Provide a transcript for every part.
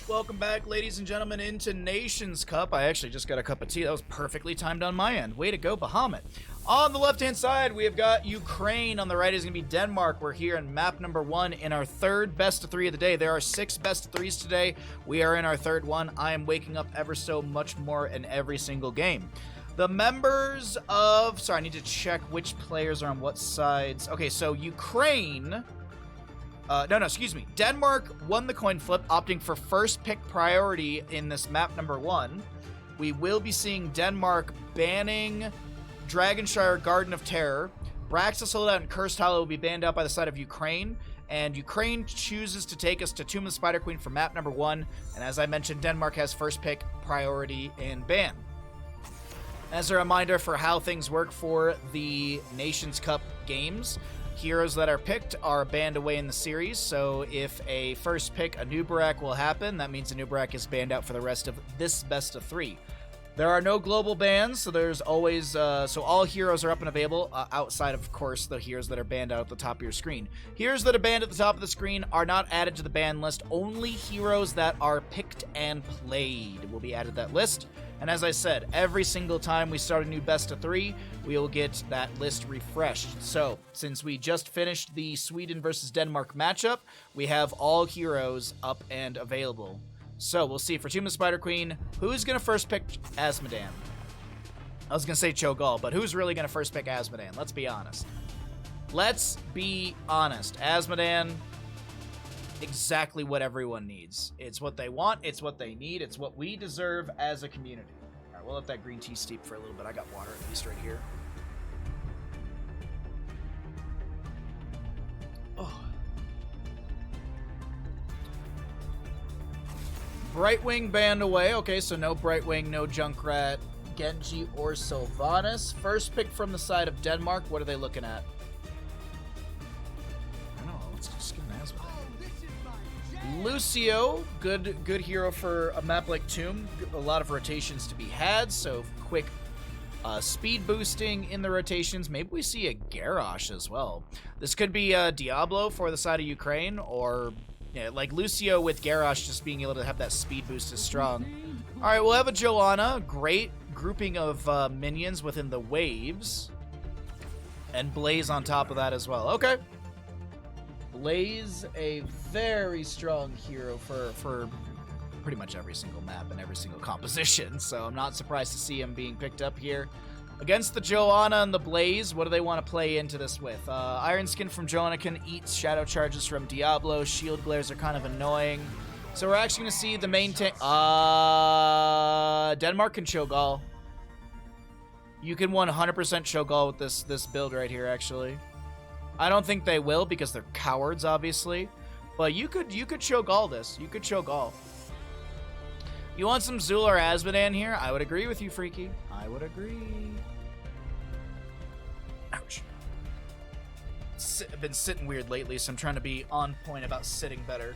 Welcome back, ladies and gentlemen, into Nations Cup. I actually just got a cup of tea. That was perfectly timed on my end. Way to go, Bahamut. On the left-hand side, we have got Ukraine. On the right is going to be Denmark. We're here in map number 1 in our third best of 3 of the day. There are 6 best of 3s today. We are in our third one. I am waking up ever so much more in every single game. The members of... Sorry, I need to check which players are on what sides. Okay, so Ukraine... excuse me. Denmark won the coin flip, opting for first pick priority in this map number 1. We will be seeing Denmark banning Dragonshire Garden of Terror. Braxis Holdout and Cursed Hollow will be banned out by the side of Ukraine. And Ukraine chooses to take us to Tomb of the Spider Queen for map number 1. And as I mentioned, Denmark has first pick priority in ban. As a reminder for how things work for the Nations Cup games, heroes that are picked are banned away in the series, so if a first pick, a Nubarak, will happen, that means a Nubarak is banned out for the rest of this best of 3. There are no global bans, so there's always, so all heroes are up and available, outside of course the heroes that are banned out at the top of your screen. Heroes that are banned at the top of the screen are not added to the ban list. Only heroes that are picked and played will be added to that list. And as I said, every single time we start a new best of 3, we will get that list refreshed. So, since we just finished the Sweden versus Denmark matchup, we have all heroes up and available. So, we'll see for Tomb of the Spider Queen, who's going to first pick Azmodan? I was going to say Cho'Gall, but who's really going to first pick Azmodan? Let's be honest. Let's be honest. Azmodan... exactly what everyone needs. It's what they want, it's what they need, it's what we deserve as a community. Alright, we'll let that green tea steep for a little bit. I got water at least right here. Oh. Brightwing banned away. Okay, so no Brightwing, no Junkrat, Genji, or Sylvanas. First pick from the side of Denmark. What are they looking at? I don't know. Let's just get an Azmodan. Lucio, good hero for a map like Tomb. A lot of rotations to be had, so quick speed boosting in the rotations. Maybe we see a Garrosh as well. This could be a Diablo for the side of Ukraine, or like Lucio with Garrosh just being able to have that speed boost is strong. Alright, we'll have a Joanna. Great grouping of minions within the waves. And Blaze on top of that as well. Okay. Blaze, a very strong hero for pretty much every single map and every single composition, so I'm not surprised to see him being picked up here. Against the Joanna and the Blaze, what do they want to play into this with? Iron Skin from Joanna can eat shadow charges from Diablo. Shield glares are kind of annoying. So we're actually going to see the main tank... Denmark and Cho'Gall. You can 100% Cho'Gall with this build right here, actually. I don't think they will because they're cowards, obviously. But you could Cho'Gall this. You could Cho'Gall. You want some Zul or Azmodan here? I would agree with you, Freaky. I would agree. Ouch. I've been sitting weird lately, so I'm trying to be on point about sitting better.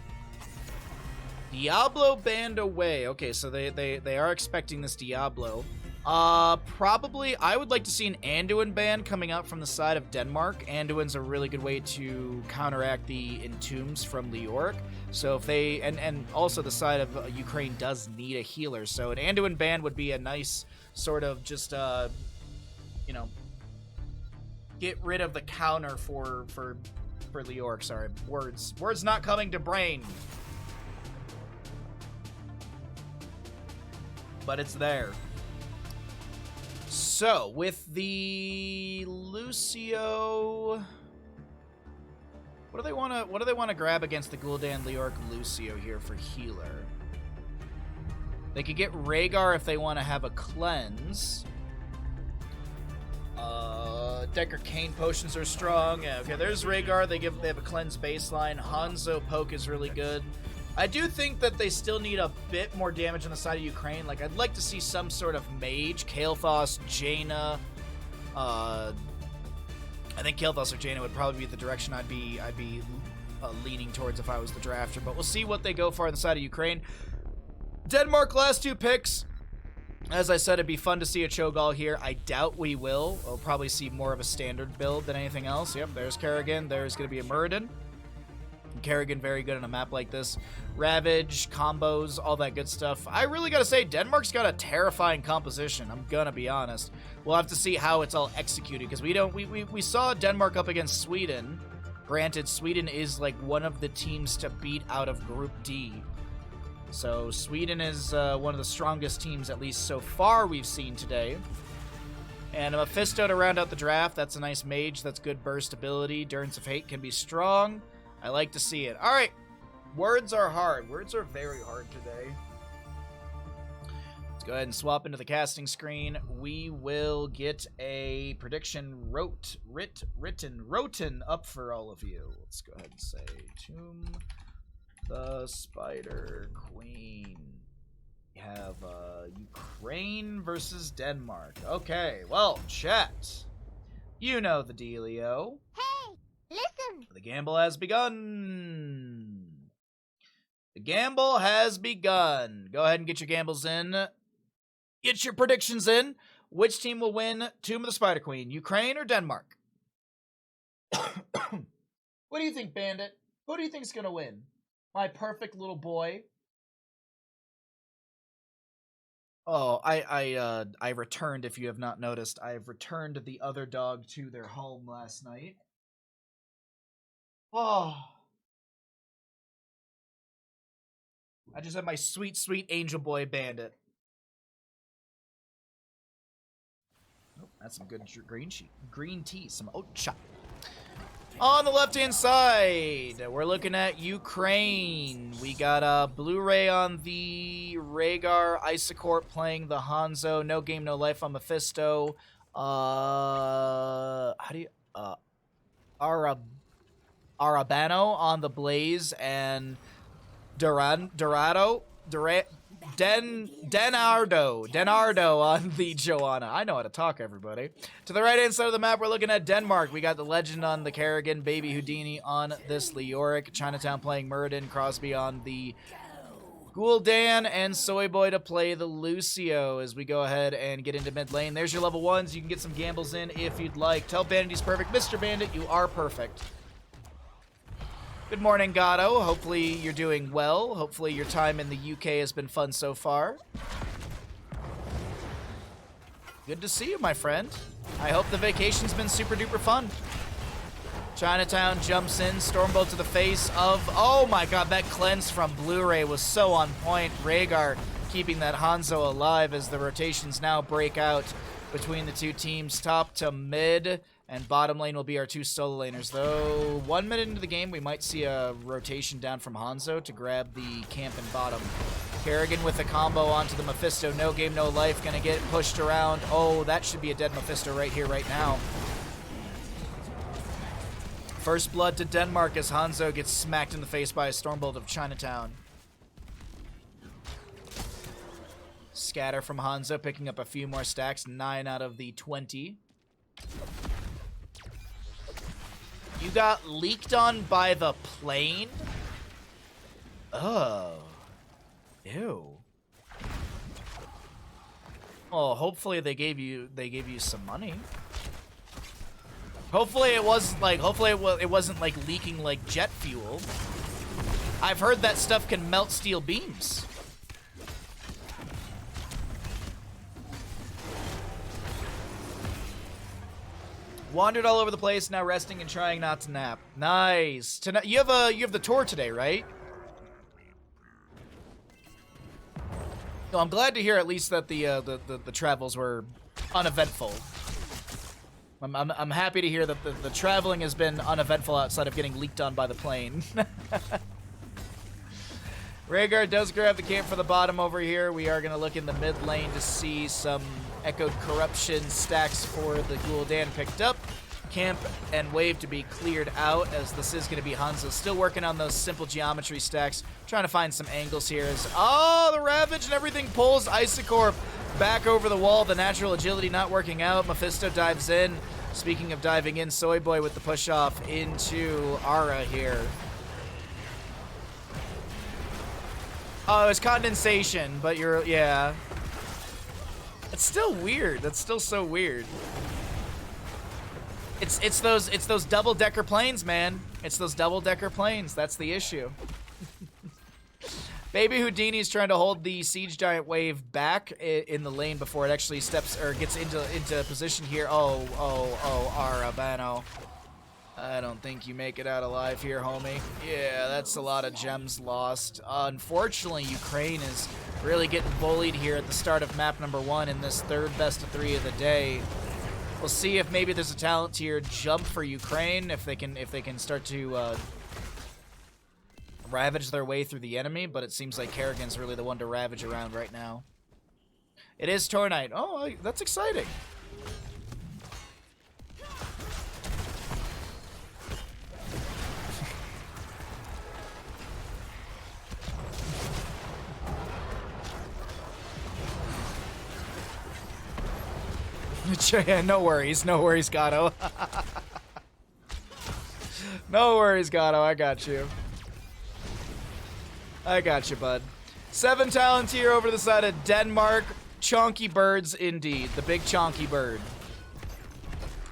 Diablo banned away. Okay, so they are expecting this Diablo. Probably, I would like to see an Anduin ban coming out from the side of Denmark. Anduin's a really good way to counteract the Entombs from Leoric. So if they, and also the side of Ukraine does need a healer. So an Anduin ban would be a nice sort of just, you know, get rid of the counter for Leoric. Sorry, words not coming to brain. But it's there. So, with the Lucio, what do they want to grab against the Gul'dan, Leoric, Lucio here for healer? They could get Rhaegar if they want to have a cleanse. Decker Kane potions are strong. Yeah, okay, there's Rhaegar. They have a cleanse baseline. Hanzo poke is really good. I do think that they still need a bit more damage on the side of Ukraine. Like, I'd like to see some sort of mage, Kael'thas, Jaina. I think Kael'thas or Jaina would probably be the direction I'd be leaning towards if I was the drafter. But we'll see what they go for on the side of Ukraine. Denmark, last 2 picks. As I said, it'd be fun to see a Cho'Gall here. I doubt we will. We'll probably see more of a standard build than anything else. Yep, there's Kerrigan. There's going to be a Muradin. Kerrigan very good on a map like this. Ravage, combos, all that good stuff. I really gotta say, Denmark's got a terrifying composition. I'm gonna be honest. We'll have to see how it's all executed, because we saw Denmark up against Sweden. Granted, Sweden is like one of the teams to beat out of Group D. So Sweden is one of the strongest teams, at least so far, we've seen today. And a Mephisto to round out the draft. That's a nice mage. That's good burst ability. Durance of Hate can be strong. I like to see it. All right. Words are hard. Words are very hard today. Let's go ahead and swap into the casting screen. We will get a prediction written up for all of you. Let's go ahead and say Tomb the Spider Queen. We have Ukraine versus Denmark. Okay, well, chat. You know the dealio. Hey, listen. The gamble has begun. The gamble has begun. Go ahead and get your gambles in. Get your predictions in. Which team will win Tomb of the Spider Queen? Ukraine or Denmark? What do you think, Bandit? Who do you think's gonna win? My perfect little boy. Oh, I returned, if you have not noticed. I have returned the other dog to their home last night. Oh. I just have my sweet, sweet angel boy Bandit. Oh, that's some good green tea. Some ocha. On the left-hand side, we're looking at Ukraine. We got Blu-ray on the Rhaegar, Isocorp playing the Hanzo, No Game No Life on Mephisto. How do you Arabano on the Blaze, and Denardo on the Joanna. I know how to talk, everybody. To the right-hand side of the map, we're looking at Denmark. We got the Legend on the Kerrigan, Baby Houdini on this Leoric, Chinatown playing Muradin, Crosby on the Gul'dan, and Soy Boy to play the Lucio as we go ahead and get into mid lane. There's your level 1s. You can get some gambles in if you'd like. Tell Bandit he's perfect. Mr. Bandit, you are perfect. Good morning, Gatto. Hopefully you're doing well. Hopefully your time in the UK has been fun so far. Good to see you, my friend. I hope the vacation's been super duper fun. Chinatown jumps in, Stormbolt to the face of... Oh my god, that cleanse from Blu-ray was so on point. Rhaegar keeping that Hanzo alive as the rotations now break out between the two teams, top to mid. And bottom lane will be our two solo laners. Though 1 minute into the game, we might see a rotation down from Hanzo to grab the camp in bottom. Kerrigan with a combo onto the Mephisto. No game, no life. Gonna get pushed around. Oh, that should be a dead Mephisto right here, right now. First blood to Denmark as Hanzo gets smacked in the face by a Stormbolt of Chinatown. Scatter from Hanzo, picking up a few more stacks. 9 out of the 20. You got leaked on by the plane? Oh. Ew. Oh, hopefully they gave you some money. Hopefully it was like it wasn't like leaking like jet fuel. I've heard that stuff can melt steel beams. Wandered all over the place, now resting and trying not to nap. Nice. Tonight, you have the tour today, right? No, I'm glad to hear at least that the travels were uneventful. I'm happy to hear that the traveling has been uneventful outside of getting leaked on by the plane. Rhaegar does grab the camp for the bottom over here. We are going to look in the mid lane to see some Echoed Corruption stacks for the Gul'dan picked up. Camp and wave to be cleared out, as this is going to be Hanzo still working on those simple geometry stacks. Trying to find some angles here. Oh, the Ravage and everything pulls Isocorp back over the wall. The natural agility not working out. Mephisto dives in. Speaking of diving in, Soy Boy with the push off into Ara here. Oh, it's condensation, but yeah. It's still weird. That's still so weird. It's those double-decker planes, man. It's those double-decker planes. That's the issue. Baby Houdini's trying to hold the Siege Giant wave back in the lane before it actually steps or gets into position here. Oh, Arabano. I don't think you make it out alive here, homie. Yeah, that's a lot of gems lost. Unfortunately, Ukraine is really getting bullied here at the start of map number 1 in this third best of 3 of the day. We'll see if maybe there's a talent tier jump for Ukraine, if they can start to ravage their way through the enemy, but it seems like Kerrigan's really the one to ravage around right now. It is Tornite. Oh, that's exciting. No worries, Gato. No worries, Gato, I got you. I got you, bud. 7 talent tier over to the side of Denmark. Chonky birds indeed, the big chonky bird.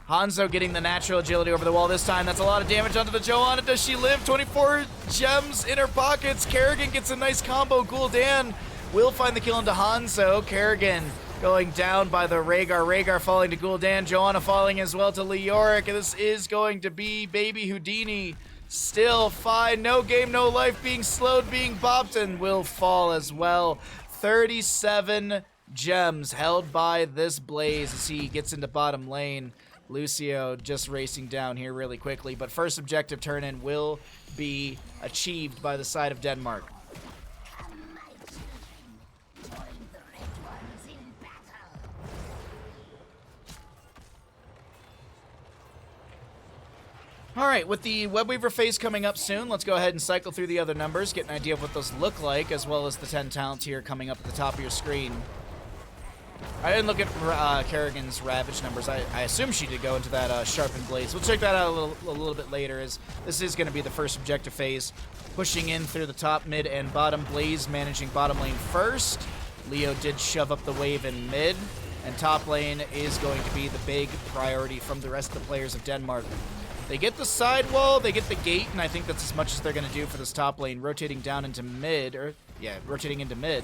Hanzo getting the natural agility over the wall this time. That's a lot of damage onto the Joanna. Does she live? 24 gems in her pockets. Kerrigan gets a nice combo. Gul'dan will find the kill into Hanzo. Kerrigan going down by the Rhaegar. Rhaegar falling to Gul'dan. Joanna falling as well to Leoric. And this is going to be Baby Houdini. Still fine. No game, no life. Being slowed, being bopped, and will fall as well. 37 gems held by this Blaze as he gets into bottom lane. Lucio just racing down here really quickly. But first objective turn-in will be achieved by the side of Denmark. All right, with the Webweaver phase coming up soon, let's go ahead and cycle through the other numbers, get an idea of what those look like, as well as the 10 talent tier coming up at the top of your screen. I didn't look at Kerrigan's Ravage numbers. I assume she did go into that Sharpened Blaze. We'll check that out a little bit later, as this is going to be the first objective phase. Pushing in through the top, mid, and bottom. Blaze managing bottom lane first. Leo did shove up the wave in mid, and top lane is going to be the big priority from the rest of the players of Denmark. They get the sidewall, they get the gate, and I think that's as much as they're going to do for this top lane, rotating down into mid, rotating into mid.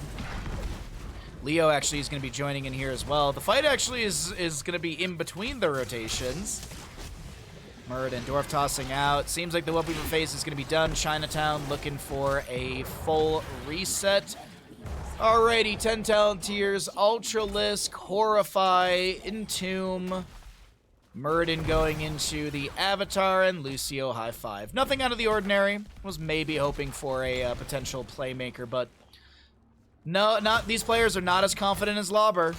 Leo actually is going to be joining in here as well. The fight actually is going to be in between the rotations. Murd and Dwarf tossing out. Seems like the Webweaver phase is going to be done. Chinatown looking for a full reset. Alrighty, 10 talent tiers, Ultralisk, Horrify, Entomb, Murden going into the Avatar, and Lucio high 5. Nothing out of the ordinary. Was maybe hoping for a potential playmaker, but no, these players are not as confident as Lauber.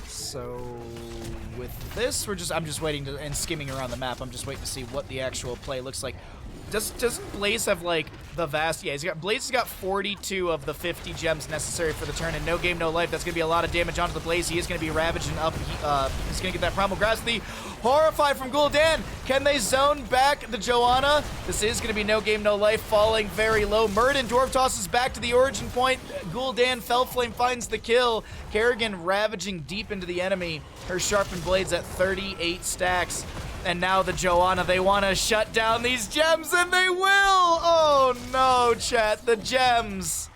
So with this, I'm just waiting and skimming around the map. I'm just waiting to see what the actual play looks like. Doesn't Blaze have, like, the vast... Yeah, Blaze has got 42 of the 50 gems necessary for the turn, and no game, no life. That's going to be a lot of damage onto the Blaze. He is going to be ravaging up. He's going to get that Primal Grasp. The Horrify from Gul'dan. Can they zone back the Joanna? This is going to be no game, no life, falling very low. Murden Dwarf tosses back to the origin point. Gul'dan, Fellflame finds the kill. Kerrigan ravaging deep into the enemy. Her Sharpened Blades at 38 stacks. And now the Joanna, they want to shut down these gems, and they will! Oh no, chat, the gems!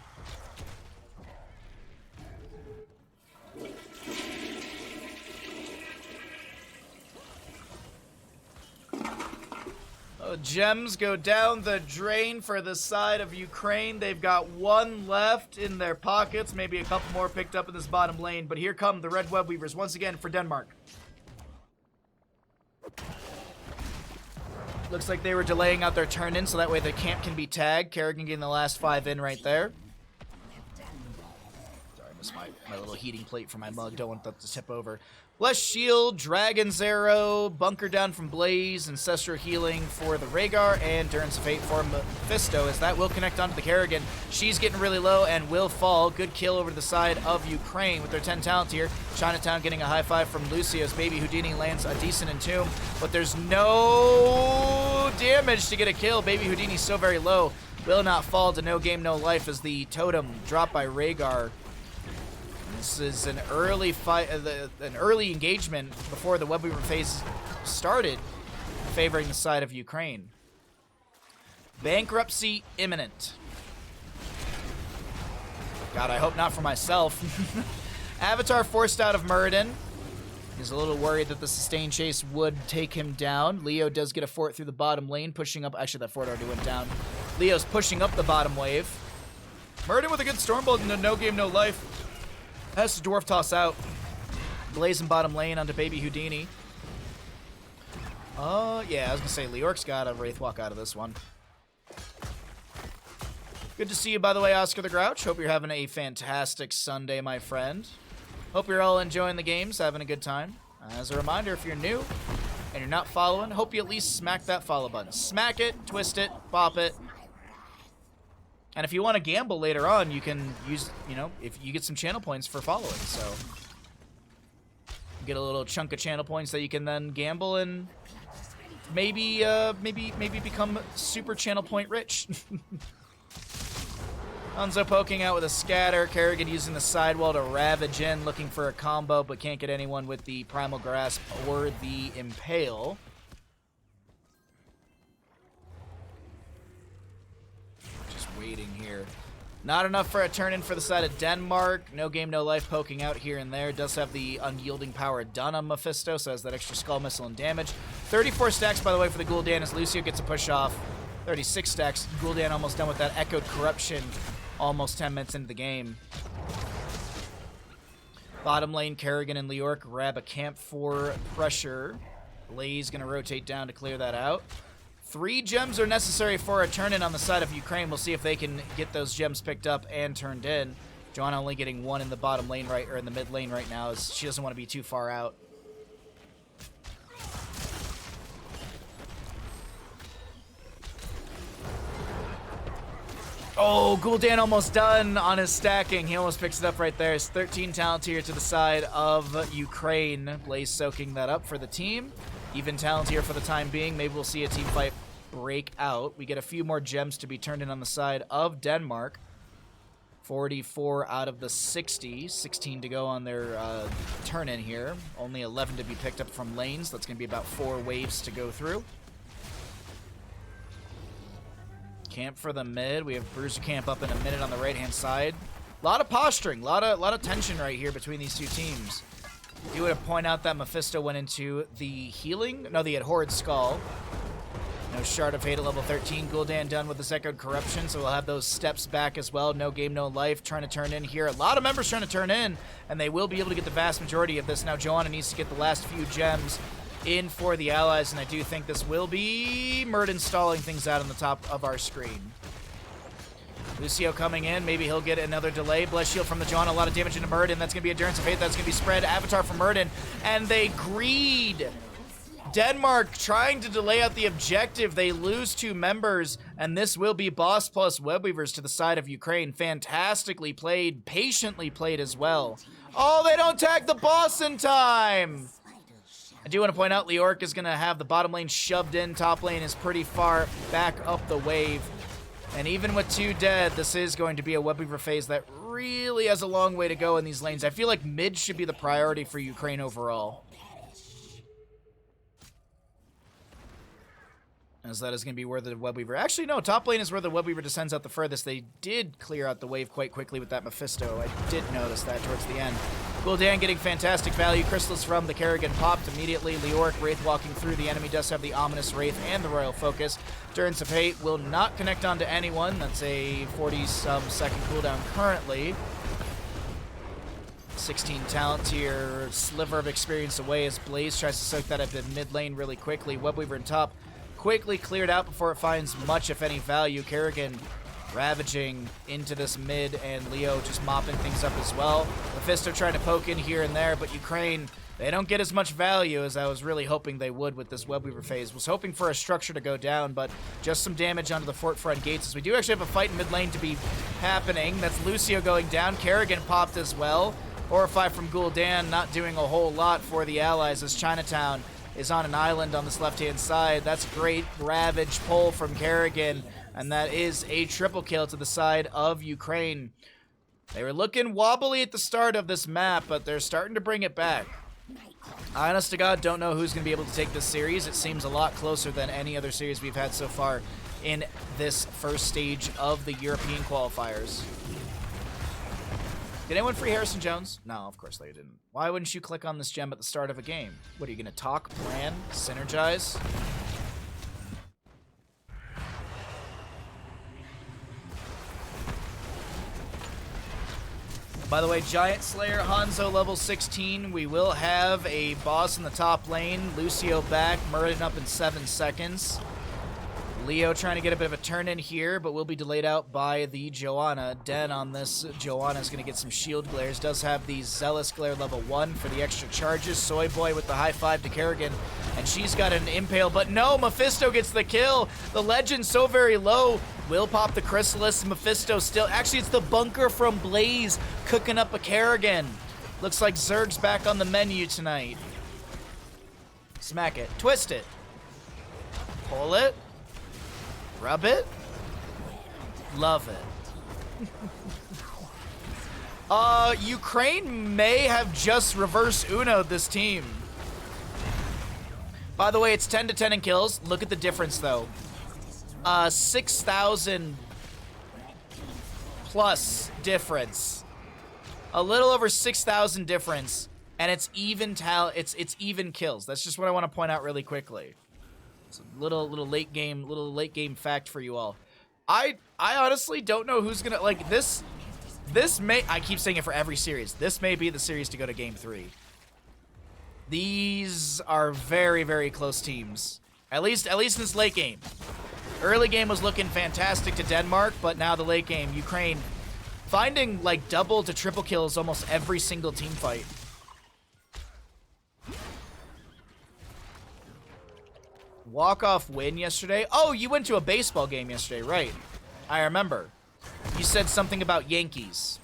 Oh, gems go down the drain for the side of Ukraine. They've got 1 left in their pockets, maybe a couple more picked up in this bottom lane, but here come the Red Webweavers once again for Denmark. Looks like they were delaying out their turn in so that way their camp can be tagged. Kerrigan getting the last 5 in right there. Sorry, I missed my little heating plate for my mug. Don't want that to tip over. Bless Shield, Dragon's Arrow, Bunker down from Blaze, Ancestral Healing for the Rhaegar, and Endurance of Fate for Mephisto, as that will connect onto the Kerrigan. She's getting really low and will fall. Good kill over to the side of Ukraine with their 10 talent here. Chinatown getting a high 5 from Lucio's. Baby Houdini lands a decent Entomb, but there's no damage to get a kill. Baby Houdini's so very low. Will not fall to no game, no life as the totem dropped by Rhaegar. This is an early fight, an early engagement before the Web Weaver phase started, favoring the side of Ukraine. Bankruptcy imminent. God, I hope not for myself. Avatar forced out of Muradin. He's a little worried that the sustained chase would take him down. Leo does get a fort through the bottom lane, pushing up. Actually, that fort already went down. Leo's pushing up the bottom wave. Muradin with a good Stormbolt and a no game, no life. Has to Dwarf Toss out. Blaze in bottom lane onto Baby Houdini. Yeah, I was going to say, Leorc's got a Wraithwalk out of this one. Good to see you, by the way, Oscar the Grouch. Hope you're having a fantastic Sunday, my friend. Hope you're all enjoying the games, having a good time. As a reminder, if you're new and you're not following, hope you at least smack that follow button. Smack it, twist it, pop it. And if you want to gamble later on, you can use, if you get some channel points for following. So you get a little chunk of channel points that you can then gamble and maybe become super channel point rich. Hanzo poking out with a scatter. Kerrigan using the sidewall to ravage in, looking for a combo, but can't get anyone with the Primal Grasp or the Impale. Just waiting here. Not enough for a turn-in for the side of Denmark. No game, no life poking out here and there. Does have the unyielding power done on Mephisto, so has that extra Skull Missile and damage. 34 stacks, by the way, for the Gul'dan as Lucio gets a push off. 36 stacks. Gul'dan almost done with that Echoed Corruption. Almost 10 minutes into the game. Bottom lane, Kerrigan and Leorc grab a camp for pressure. Blaze gonna rotate down to clear that out. 3 gems are necessary for a turn-in on the side of Ukraine. We'll see if they can get those gems picked up and turned in. Joanna only getting 1 in the bottom lane or in the mid lane right now, as she doesn't want to be too far out. Oh, Gul'dan almost done on his stacking. He almost picks it up right there. It's 13 talent tier to the side of Ukraine. Blaze soaking that up for the team. Even talent tier for the time being. Maybe we'll see a team fight break out. We get a few more gems to be turned in on the side of Denmark. 44 out of the 60. 16 to go on their turn-in here. Only 11 to be picked up from lanes. That's going to be about 4 waves to go through. Camp for the mid. We have Bruiser camp up in a minute on the right-hand side. A lot of posturing, a lot of tension right here between these two teams. You would have pointed out that Mephisto went into the healing. No, they had Horrid Skull. No Shard of Fate at level 13. Gul'dan done with the Echoed Corruption, so we'll have those steps back as well. No game, no life. Trying to turn in here. A lot of members trying to turn in, and they will be able to get the vast majority of this. Now Joanna needs to get the last few gems in for the allies, and I do think this will be Muradin stalling things out on the top of our screen. Lucio coming in. Maybe he'll get another delay. Bless Shield from the John. A lot of damage into Muradin. That's going to be Endurance of Fate. That's going to be spread. Avatar from Muradin. And they greed. Denmark trying to delay out the objective. They lose 2 members, and this will be Boss plus Webweavers to the side of Ukraine. Fantastically played. Patiently played as well. Oh, they don't tag the boss in time. I do want to point out Leorc is going to have the bottom lane shoved in. Top lane is pretty far back up the wave. And even with 2 dead, this is going to be a Webweaver phase that really has a long way to go in these lanes. I feel like mid should be the priority for Ukraine overall. As that is going to be where the Webweaver... Actually, no, top lane is where the Webweaver descends out the furthest. They did clear out the wave quite quickly with that Mephisto. I did notice that towards the end. Gul'dan getting fantastic value. Crystals from the Kerrigan popped immediately. Leorc, Wraith walking through. The enemy does have the Ominous Wraith and the Royal Focus. Endurance of Hate will not connect onto anyone. That's a 40-some second cooldown currently. 16 talent tier, sliver of experience away as Blaze tries to soak that up in mid lane really quickly. Webweaver in top. Quickly cleared out before it finds much, if any, value. Kerrigan ravaging into this mid, and Leo just mopping things up as well. Mephisto trying to poke in here and there, but Ukraine, they don't get as much value as I was really hoping they would with this Webweaver phase. Was hoping for a structure to go down, but just some damage onto the fort front gates, as we do actually have a fight in mid lane to be happening. That's Lucio going down. Kerrigan popped as well. Horrify from Gul'dan, not doing a whole lot for the allies as Chinatown is on an island on this left-hand side. That's great Ravage pull from Kerrigan, and that is a triple kill to the side of Ukraine. They were looking wobbly at the start of this map, but they're starting to bring it back. I honest to God don't know who's going to be able to take this series. It seems a lot closer than any other series we've had so far in this first stage of the European qualifiers. Did anyone free Harrison Jones? No, of course they didn't. Why wouldn't you click on this gem at the start of a game? What, are you going to talk, plan, synergize? By the way, Giant Slayer, Hanzo level 16. We will have a boss in the top lane. Lucio back, Merlin up in 7 seconds. Leo trying to get a bit of a turn in here, but will be delayed out by the Joanna. Den on this Joanna is going to get some shield glares. Does have the Zealous Glare level 1 for the extra charges. Soy Boy with the high five to Kerrigan, and she's got an impale, but no, Mephisto gets the kill. The Legend's so very low. Will pop the Chrysalis. Mephisto still, actually it's the bunker from Blaze cooking up a Kerrigan. Looks like Zerg's back on the menu tonight. Smack it, twist it, pull it. Rub it. Love it. Ukraine may have just reverse Uno'd this team. By the way, it's 10 to 10 in kills. Look at the difference, though. 6,000 plus difference. A little over 6,000 difference, and it's even it's even kills. That's just what I want to point out really quickly. Little late game fact for you all. I honestly don't know who's gonna like this. This may, I keep saying it for every series. This may be the series to go to game 3. These are very, very close teams. At least in this late game. Early game was looking fantastic to Denmark, but now the late game, Ukraine finding like double to triple kills almost every single team fight. Walk-off win yesterday. Oh, you went to a baseball game yesterday, right? I remember. You said something about Yankees.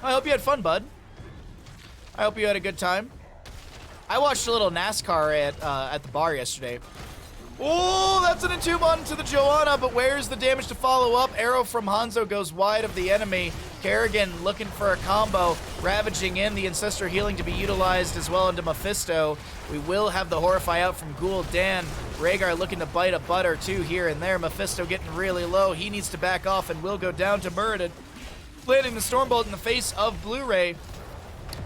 I hope you had fun, bud. I hope you had a good time. I watched a little NASCAR at the bar yesterday. Oh, that's an entomb to the Joanna, but where's the damage to follow up? Arrow from Hanzo goes wide of the enemy. Kerrigan looking for a combo, ravaging in the Ancestor healing to be utilized as well into Mephisto. We will have the Horrify out from Ghoul Dan. Rhaegar looking to bite a butt or two here and there. Mephisto getting really low. He needs to back off and will go down to Muradin. Landing the Stormbolt in the face of Blu-ray.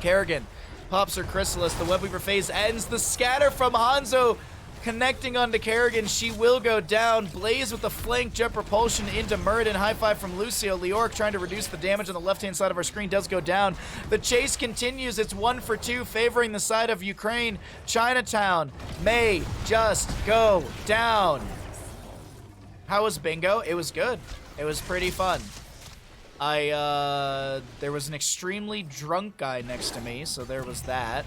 Kerrigan pops her Chrysalis. The Webweaver phase ends. The scatter from Hanzo connecting onto Kerrigan. She will go down. Blaze with the flank jet propulsion into Muradin. High five from Lucio. Leoric trying to reduce the damage on the left-hand side of our screen does go down. The chase continues. It's 1 for 2 favoring the side of Ukraine. Chinatown may just go down. How was bingo? It was good. It was pretty fun. There was an extremely drunk guy next to me, so there was that.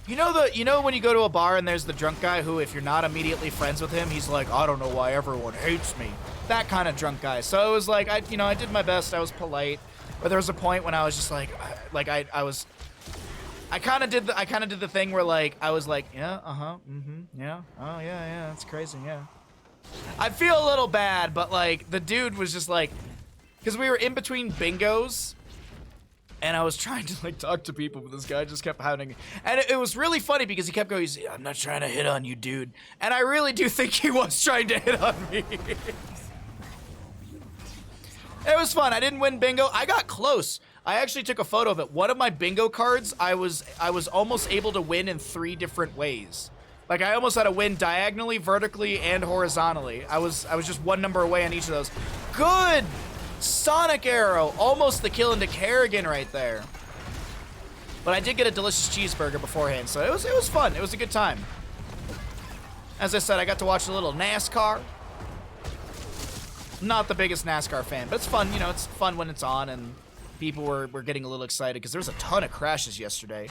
You know when you go to a bar and there's the drunk guy who, if you're not immediately friends with him, he's like, I don't know why everyone hates me. That kind of drunk guy. So it was like, I did my best. I was polite. But there was a point when I was just like I kind of did the thing where like I was like, yeah, yeah, oh yeah, that's crazy, yeah. I feel a little bad, but like the dude was just like, because we were in between bingos. And I was trying to like talk to people, but this guy just kept hounding me. And it was really funny because he kept going, I'm not trying to hit on you, dude. And I really do think he was trying to hit on me. It was fun. I didn't win bingo. I got close. I actually took a photo of it. One of my bingo cards, I was almost able to win in 3 different ways. Like I almost had to win diagonally, vertically, and horizontally. I was just 1 number away on each of those. Good! Sonic Arrow, almost the kill into Kerrigan right there. But I did get a delicious cheeseburger beforehand, so it was fun. It was a good time. As I said, I got to watch a little NASCAR. Not the biggest NASCAR fan, but it's fun. You know, it's fun when it's on, and people were getting a little excited because there was a ton of crashes yesterday.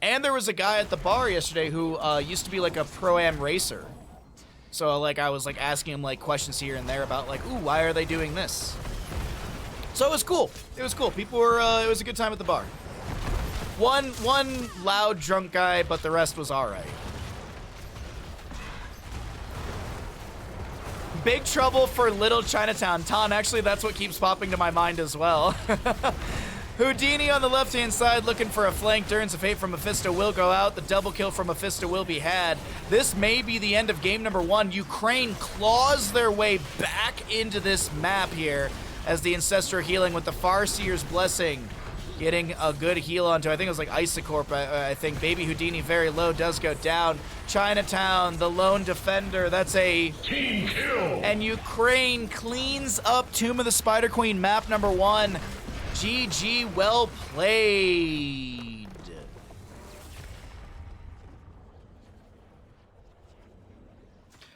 And there was a guy at the bar yesterday who used to be like a pro-am racer. So, like, I was, like, asking him, like, questions here and there about, like, ooh, why are they doing this? So it was cool. It was cool. People were, it was a good time at the bar. One loud, drunk guy, but the rest was all right. Big trouble for Little Chinatown. Ton, actually, that's what keeps popping to my mind as well. Houdini on the left-hand side looking for a flank. Durns of Fate from Mephisto will go out. The double kill from Mephisto will be had. This may be the end of game number 1. Ukraine claws their way back into this map here as the Ancestor healing with the Farseer's Blessing. Getting a good heal onto, I think it was like Isocorp, I think. Baby Houdini very low, does go down. Chinatown, the lone defender, that's a team kill. And Ukraine cleans up Tomb of the Spider Queen, map number 1. GG, well played.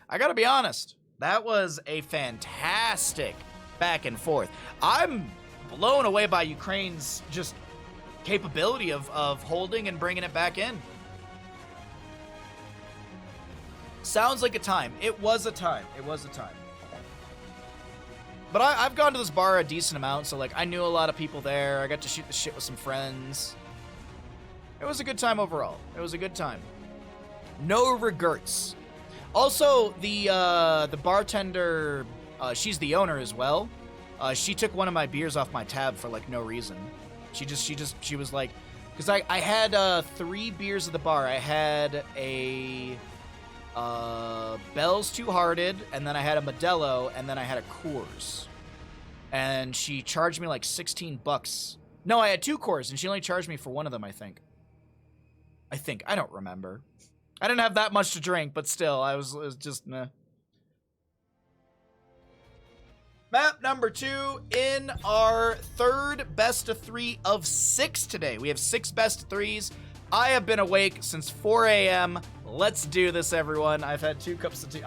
I gotta be honest, that was a fantastic back and forth. I'm blown away by Ukraine's just capability of holding and bringing it back in. Sounds like a time. It was a time. It was a time. But I've gone to this bar a decent amount, so like I knew a lot of people there. I got to shoot the shit with some friends. It was a good time overall. It was a good time. No regrets. Also, the bartender, she's the owner as well. She took one of my beers off my tab for like no reason. She was like, because I had 3 beers at the bar. I had a Bell's Two Hearted, and then I had a Modelo, and then I had a Coors. And she charged me like 16 bucks. No, I had 2 Coors, and she only charged me for one of them, I think. I don't remember. I didn't have that much to drink, but still, it was just meh. Map number 2 in our third best of 3 of 6 today. We have 6 best of 3s. I have been awake since 4 a.m. Let's do this, everyone. I've had 2 cups of tea.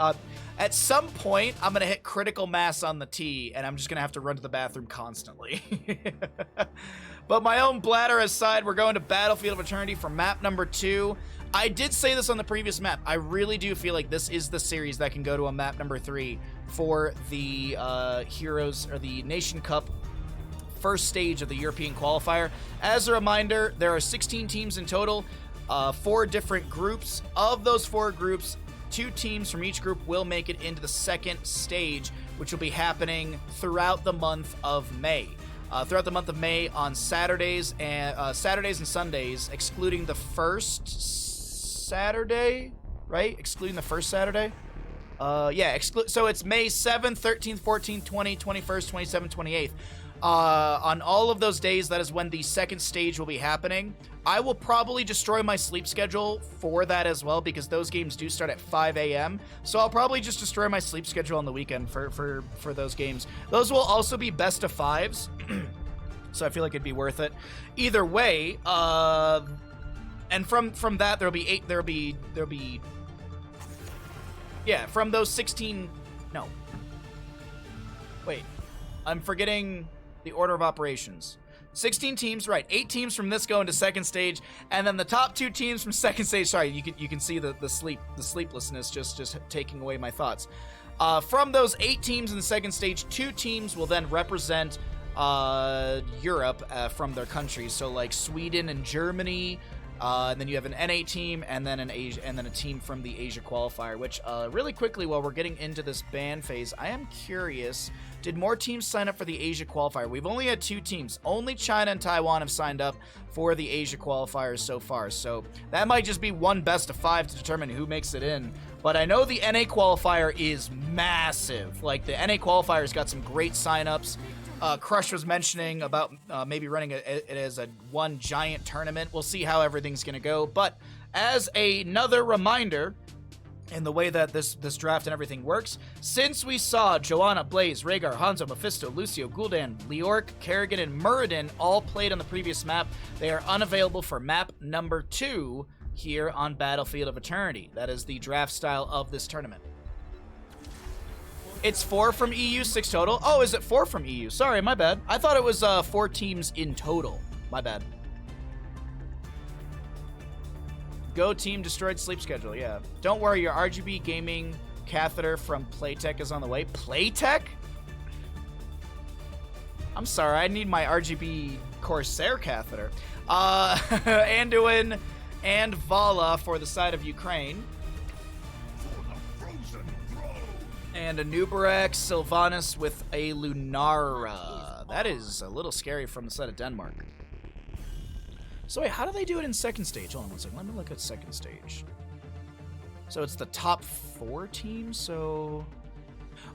At some point, I'm going to hit critical mass on the tea, and I'm just going to have to run to the bathroom constantly. But my own bladder aside, we're going to Battlefield of Eternity for map number 2. I did say this on the previous map. I really do feel like this is the series that can go to a map number 3 for the Heroes, or the Nation Cup first stage of the European qualifier. As a reminder, there are 16 teams in total, 4 different groups. Of those 4 groups, 2 teams from each group will make it into the second stage, which will be happening throughout the month of May. Throughout the month of May on Saturdays and Sundays, excluding the first Saturday, right? Excluding the first Saturday. Yeah, so it's May 7th, 13th, 14th, 20th, 21st, 27th, 28th. On all of those days, that is when the second stage will be happening. I will probably destroy my sleep schedule for that as well, because those games do start at 5 a.m. So I'll probably just destroy my sleep schedule on the weekend for those games. Those will also be best of 5s, so I feel like it'd be worth it. Either way, and from that there'll be 8. There'll be yeah, from those 16. No, wait, I'm forgetting the order of operations. 16 teams, right? 8 teams from this go into second stage, and then the top 2 teams from second stage. Sorry, you can see the sleeplessness just taking away my thoughts. From those 8 teams in the second stage, 2 teams will then represent Europe from their countries. So like Sweden and Germany. And then you have an NA team, and then a team from the Asia qualifier. Which, really quickly, while we're getting into this ban phase, I am curious: did more teams sign up for the Asia qualifier? We've only had 2 teams. Only China and Taiwan have signed up for the Asia qualifiers so far. So that might just be one best of 5 to determine who makes it in. But I know the NA qualifier is massive. Like, the NA qualifier's got some great signups. Crush was mentioning about maybe running it as a one giant tournament. We'll see how everything's going to go. But as another reminder, in the way that this draft and everything works, since we saw Joanna, Blaze, Rhaegar, Hanzo, Mephisto, Lucio, Gul'dan, Leoric, Kerrigan, and Muradin all played on the previous map, they are unavailable for map number 2 here on Battlefield of Eternity. That is the draft style of this tournament. It's 4 from EU, 6 total. Oh, is it 4 from EU? Sorry, my bad. I thought it was 4 teams in total. My bad. Go team, destroyed sleep schedule. Yeah. Don't worry, your RGB gaming catheter from Playtech is on the way. Playtech? I'm sorry, I need my RGB Corsair catheter. Anduin and Vala for the side of Ukraine. And a Nubarek, Sylvanas with a Lunara. That is a little scary from the side of Denmark. So wait, how do they do it in second stage? Hold on one second. Let me look at second stage. So it's the top 4 teams, so...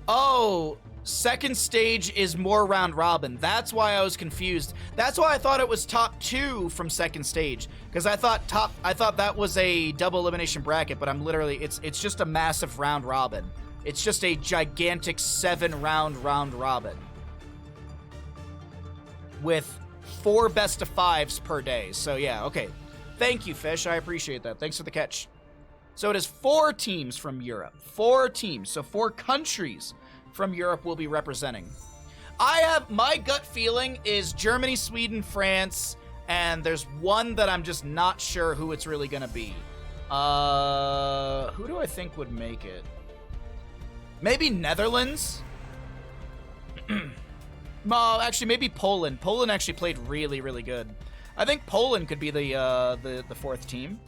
Oh, second stage is more round robin. That's why I was confused. That's why I thought it was top 2 from second stage. Because I thought that was a double elimination bracket, but I'm literally... It's just a massive round robin. It's just a gigantic 7-round round robin. With 4 best of 5s per day. So yeah, okay. Thank you, Fish. I appreciate that. Thanks for the catch. So it is 4 teams from Europe. 4 teams. So 4 countries from Europe will be representing. My gut feeling is Germany, Sweden, France, and there's one that I'm just not sure who it's really going to be. Who do I think would make it? Maybe Netherlands? Well, actually, maybe Poland. Poland actually played really, really good. I think Poland could be the 4th team.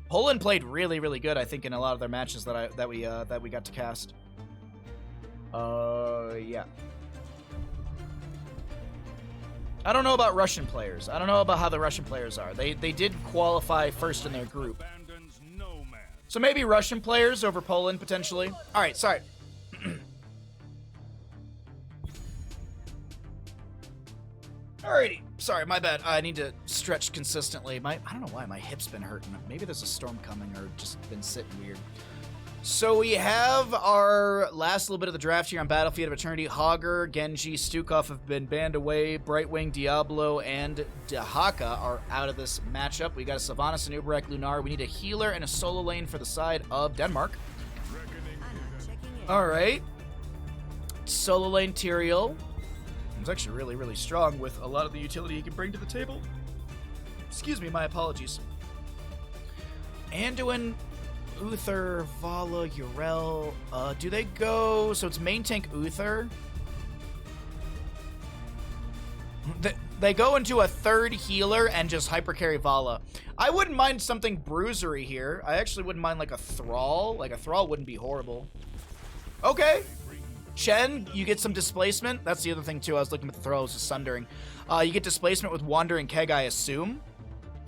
Poland played really, really good, I think, in a lot of their matches that we got to cast. Yeah. I don't know about Russian players. I don't know about how the Russian players are. They did qualify first in their group. So maybe Russian players over Poland, potentially. All right, sorry. Alrighty. Sorry, my bad. I need to stretch consistently. I don't know why my hip's been hurting. Maybe there's a storm coming or just been sitting weird. So we have our last little bit of the draft here on Battlefield of Eternity. Hogger, Genji, Stukov have been banned away. Brightwing, Diablo, and Dahaka are out of this matchup. We got a Sylvanas, an Uberek, Lunar. We need a healer and a solo lane for the side of Denmark. Alright. Solo lane Tyrael. He's actually really, really strong with a lot of the utility he can bring to the table. Excuse me, my apologies. Anduin, Uther, Vala, Yrel. Do they go... So it's main tank Uther. They go into a 3rd healer and just hypercarry Vala. I wouldn't mind something bruisery here. I actually wouldn't mind like a Thrall. Like a Thrall wouldn't be horrible. Okay. Chen, you get some displacement. That's the other thing, too. I was looking at the Thralls, just sundering. You get displacement with Wandering Keg, I assume.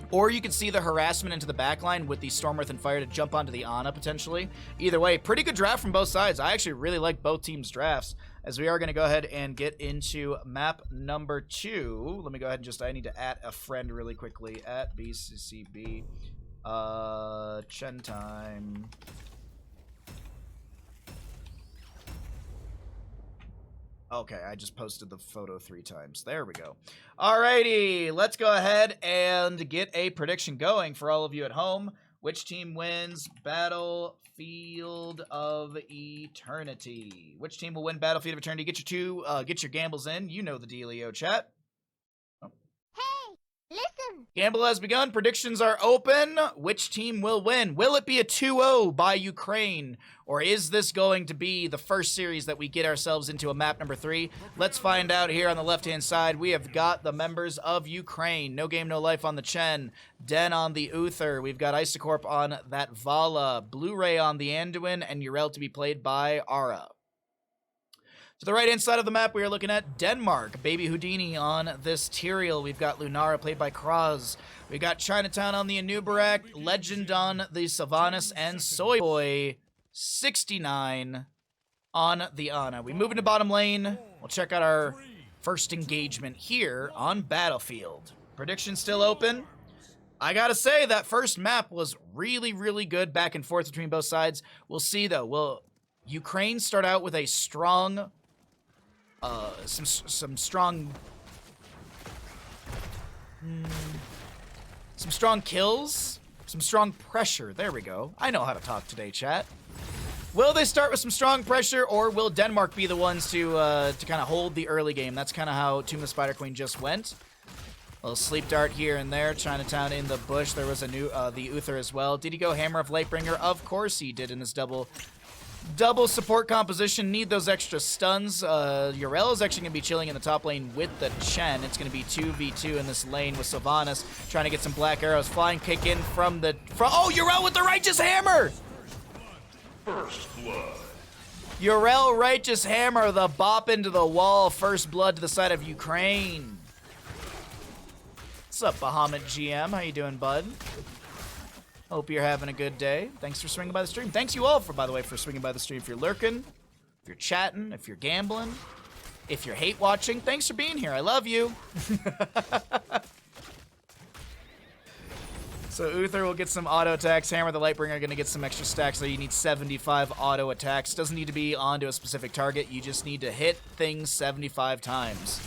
Or you can see the harassment into the backline with the Storm Earth and Fire to jump onto the Ana, potentially. Either way, pretty good draft from both sides. I actually really like both teams' drafts, as we are going to go ahead and get into map number 2. Let me go ahead and just... I need to add a friend really quickly. At BCCB. Chen time... Okay, I just posted the photo 3 times. There we go. Alrighty, let's go ahead and get a prediction going for all of you at home. Which team wins Battlefield of Eternity? Which team will win Battlefield of Eternity? Get your gambles in. You know the dealio, chat. Hey, listen. Gamble has begun. Predictions are open. Which team will win? Will it be a 2-0 by Ukraine? Or is this going to be the first series that we get ourselves into a map number 3? Let's find out here on the left-hand side. We have got the members of Ukraine. No Game, No Life on the Chen. Den on the Uther. We've got Isocorp on that Vala. Blu-ray on the Anduin. And Yrel to be played by Ara. To the right-hand side of the map, we are looking at Denmark. Baby Houdini on this Tyrael. We've got Lunara played by Kraz. We've got Chinatown on the Anubarak, Legend on the Sylvanas, and Soy Boy 69 on the Ana. We move into bottom lane. We'll check out our first engagement here on Battlefield. Prediction still open. I gotta say, that first map was really, really good back and forth between both sides. We'll see, though. Will Ukraine start out with a strong... some strong kills, some strong pressure. There we go. I know how to talk today, chat. Will they start with some strong pressure, or will Denmark be the ones to kind of hold the early game? That's kind of how Tomb of the Spider Queen just went. A little sleep dart here and there. Chinatown in the bush. There was a new the Uther as well. Did he go Hammer of Lightbringer? Of course he did in this double support composition. Need those extra stuns. Yrel is actually going to be chilling in the top lane with the Chen. It's going to be 2v2 in this lane with Sylvanas trying to get some black arrows. Flying kick in from the... oh, Yrel with the Righteous Hammer! First blood. Urel Righteous Hammer, the bop into the wall. First blood to the side of Ukraine. What's up, Bahamut GM? How you doing, bud? Hope you're having a good day. Thanks for swinging by the stream. Thanks you all, by the way, for swinging by the stream. If you're lurking, if you're chatting, if you're gambling, if you're hate watching, thanks for being here. I love you. So Uther will get some auto attacks. Hammer the Lightbringer going to get some extra stacks. So you need 75 auto attacks. Doesn't need to be onto a specific target. You just need to hit things 75 times.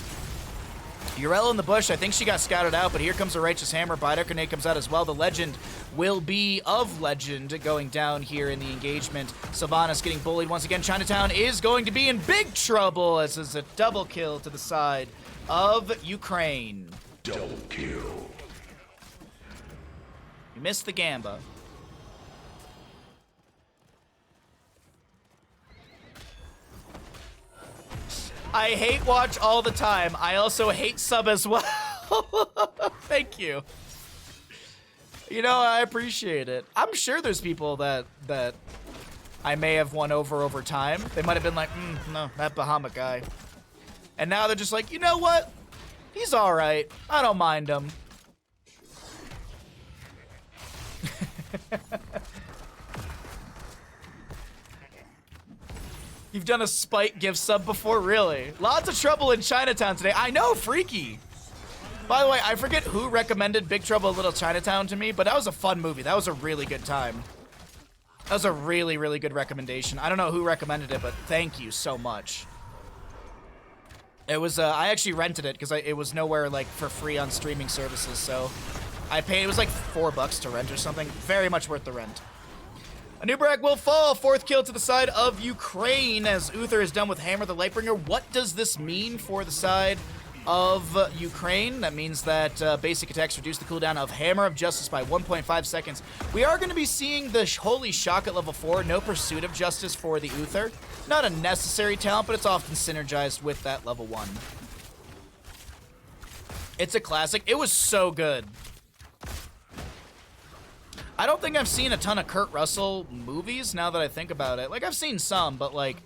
Urel in the bush. I think she got scouted out, but here comes a Righteous Hammer. Biter Grenade comes out as well. The Legend will be of Legend going down here in the engagement. Sylvanas getting bullied once again. Chinatown is going to be in big trouble as is a double kill to the side of Ukraine. Double kill. You missed the Gamba. I hate watch all the time. I also hate sub as well. Thank you. You know, I appreciate it. I'm sure there's people that I may have won over time. They might have been like, no, that Bahamut guy. And now they're just like, you know what? He's all right. I don't mind him. You've done a Spike gift sub before? Really? Lots of trouble in Chinatown today. I know, freaky. By the way, I forget who recommended Big Trouble in Little Chinatown to me, but that was a fun movie. That was a really good time. That was a really, really good recommendation. I don't know who recommended it, but thank you so much. It was, I actually rented it because it was nowhere, like, for free on streaming services, so I paid, it was like $4 to rent or something. Very much worth the rent. A new brag will fall. Fourth kill to the side of Ukraine as Uther is done with Hammer the Lightbringer. What does this mean for the side of Ukraine? That means that basic attacks reduce the cooldown of Hammer of Justice by 1.5 seconds. We are going to be seeing the Holy Shock at level 4. No Pursuit of Justice for the Uther. Not a necessary talent, but it's often synergized with that level 1. It's a classic. It was so good. I don't think I've seen a ton of Kurt Russell movies now that I think about it. Like, I've seen some, but, like,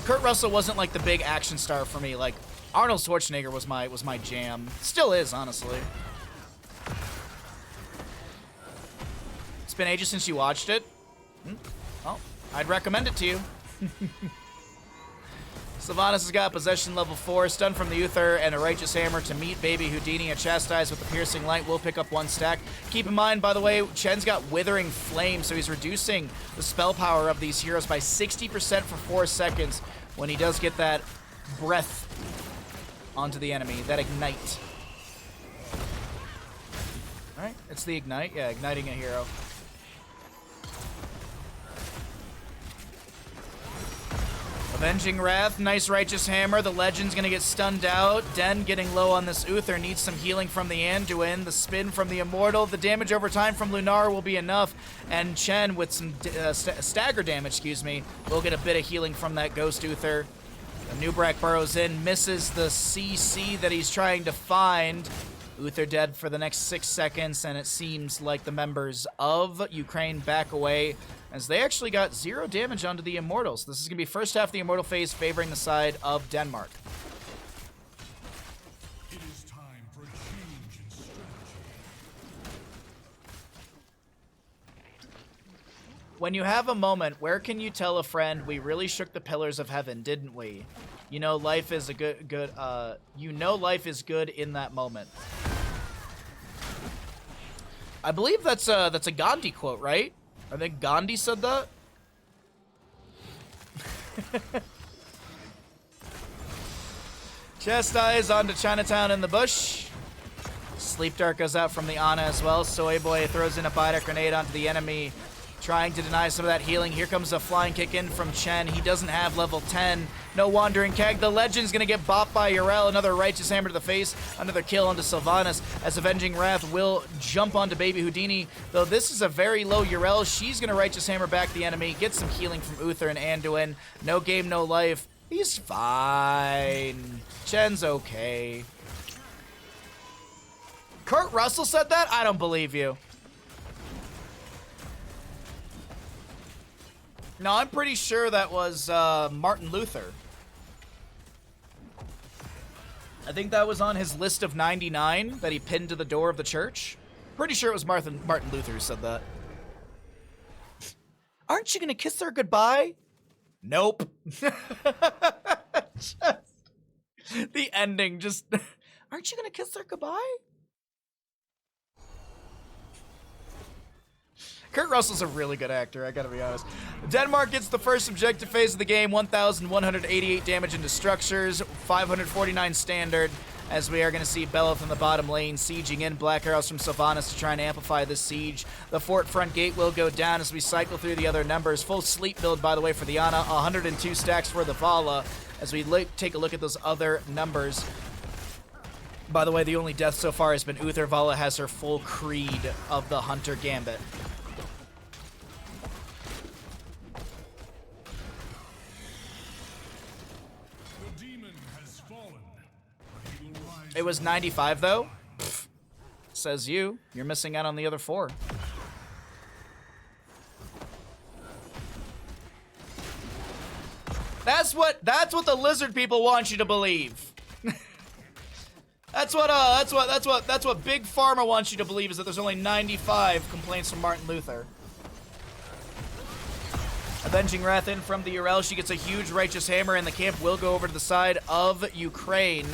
Kurt Russell wasn't, like, the big action star for me. Like, Arnold Schwarzenegger was my jam. Still is, honestly. It's been ages since you watched it. Well, I'd recommend it to you. Sylvanas has got possession level 4, stun from the Uther, and a Righteous Hammer to meet Baby Houdini. A Chastise with the Piercing Light will pick up 1 stack. Keep in mind, by the way, Chen's got Withering Flame, so he's reducing the spell power of these heroes by 60% for 4 seconds when he does get that breath onto the enemy, that Ignite. Alright, it's the Ignite. Yeah, igniting a hero. Avenging Wrath, nice Righteous Hammer. The Legend's gonna get stunned out. Den getting low on this Uther, needs some healing from the Anduin. The spin from the Immortal. The damage over time from Lunar will be enough. And Chen with some stagger damage, excuse me, will get a bit of healing from that Ghost Uther. Nubrak burrows in, misses the CC that he's trying to find. Uther dead for the next 6 seconds, and it seems like the members of Ukraine back away as they actually got 0 damage onto the Immortals. This is going to be first half of the Immortal phase favoring the side of Denmark. It is time for a change in strategy. When you have a moment, where can you tell a friend we really shook the pillars of heaven, didn't we? You know life is a life is good in that moment. I believe that's a Gandhi quote, right? I think Gandhi said that. Chastise onto Chinatown in the bush. Sleep Dart goes out from the Ana as well. Soy Boy throws in a Biter Grenade onto the enemy, trying to deny some of that healing. Here comes a flying kick in from Chen. He doesn't have level 10. No Wandering Keg. The Legend's going to get bopped by Urel. Another Righteous Hammer to the face. Another kill onto Sylvanas as Avenging Wrath will jump onto Baby Houdini. Though this is a very low Urel. She's going to Righteous Hammer back the enemy. Get some healing from Uther and Anduin. No game, no life. He's fine. Chen's okay. Kurt Russell said that? I don't believe you. No, I'm pretty sure that was Martin Luther. I think that was on his list of 99 that he pinned to the door of the church. Pretty sure it was Martin Luther who said that. Aren't you gonna kiss her goodbye? Nope. Just, the ending just... Aren't you gonna kiss her goodbye? Kurt Russell's a really good actor, I gotta be honest. Denmark gets the first objective phase of the game, 1,188 damage into structures, 549 standard, as we are going to see Belloth in the bottom lane sieging in Black Arrows from Sylvanas to try and amplify this siege. The fort front gate will go down as we cycle through the other numbers. Full sleep build, by the way, for the Ana, 102 stacks for the Vala, as we take a look at those other numbers. By the way, the only death so far has been Uther. Vala has her full creed of the Hunter Gambit. It was 95, though. Pfft. Says you. You're missing out on the other 4. That's what the lizard people want you to believe. That's what Big Pharma wants you to believe, is that there's only 95 complaints from Martin Luther. Avenging Wrath in from the Urel. She gets a huge Righteous Hammer, and the camp will go over to the side of Ukraine.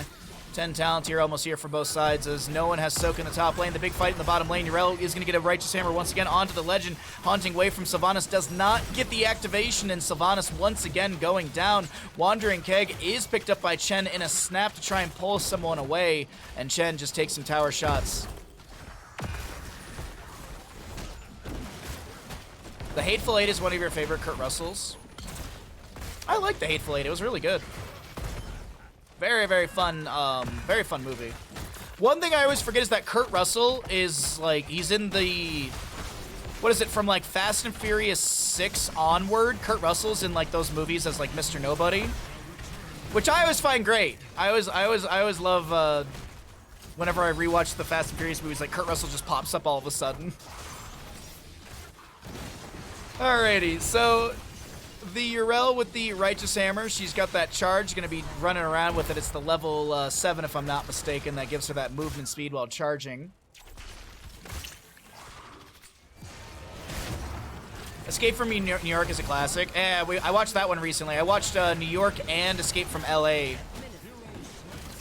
10 talent here, almost here for both sides, as no one has soak in the top lane. The big fight in the bottom lane. Urel is going to get a Righteous Hammer once again onto the Legend. Haunting Wave from Sylvanas does not get the activation, and Sylvanas once again going down. Wandering Keg is picked up by Chen in a snap to try and pull someone away, and Chen just takes some tower shots. The Hateful Eight is one of your favorite Kurt Russells. I like the Hateful Eight. It was really good. Very, very fun movie. One thing I always forget is that Kurt Russell is, like, he's in the... What is it, from, like, Fast and Furious 6 onward? Kurt Russell's in, like, those movies as, like, Mr. Nobody. Which I always find great. I always love, whenever I rewatch the Fast and Furious movies, like, Kurt Russell just pops up all of a sudden. Alrighty, so... The Urel with the Righteous Hammer, she's got that charge, going to be running around with it. It's the level 7, if I'm not mistaken, that gives her that movement speed while charging. Escape from New York is a classic. I watched that one recently. I watched New York and Escape from LA.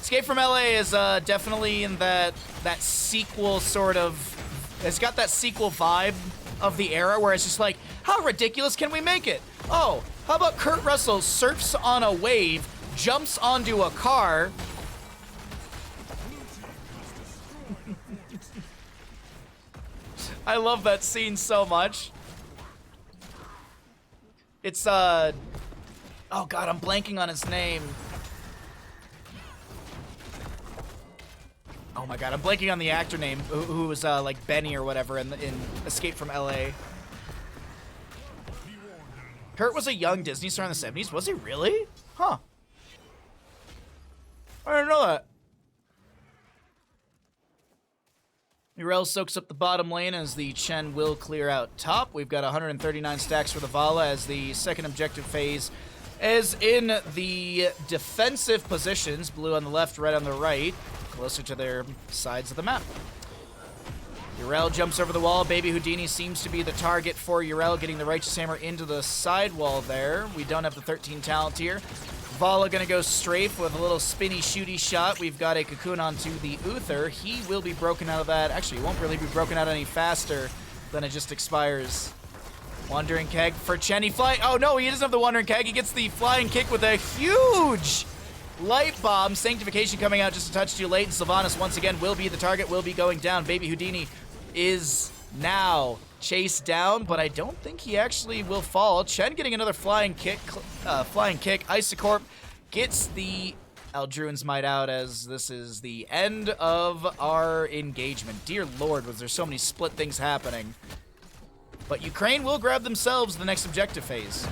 Escape from LA is definitely in that sequel sort of... It's got that sequel vibe of the era where it's just like, how ridiculous can we make it? Oh, how about Kurt Russell surfs on a wave, jumps onto a car. I love that scene so much. It's, oh god, I'm blanking on his name. Oh my god, I'm blanking on the actor name, who was, like, Benny or whatever in Escape from LA. Kurt was a young Disney star in the 70s. Was he really? Huh. I didn't know that. Urel soaks up the bottom lane as the Chen will clear out top. We've got 139 stacks for the Vala as the second objective phase is in the defensive positions. Blue on the left, red on the right, closer to their sides of the map. Urel jumps over the wall. Baby Houdini seems to be the target for Urel, getting the Righteous Hammer into the sidewall there. We don't have the 13 talent here. Vala gonna go strafe with a little spinny shooty shot. We've got a cocoon onto the Uther. He will be broken out of that. Actually, he won't really be broken out any faster than it just expires. Wandering Keg for Chenny fly. Oh no, he doesn't have the Wandering Keg. He gets the flying kick with a huge light bomb. Sanctification coming out just a touch too late, and Sylvanas once again will be the target, will be going down. Baby Houdini is now chased down, but I don't think he actually will fall. Chen getting another flying kick. Isocorp gets the Eldruin's Might out as this is the end of our engagement. Dear Lord, was there so many split things happening. But Ukraine will grab themselves the next objective phase.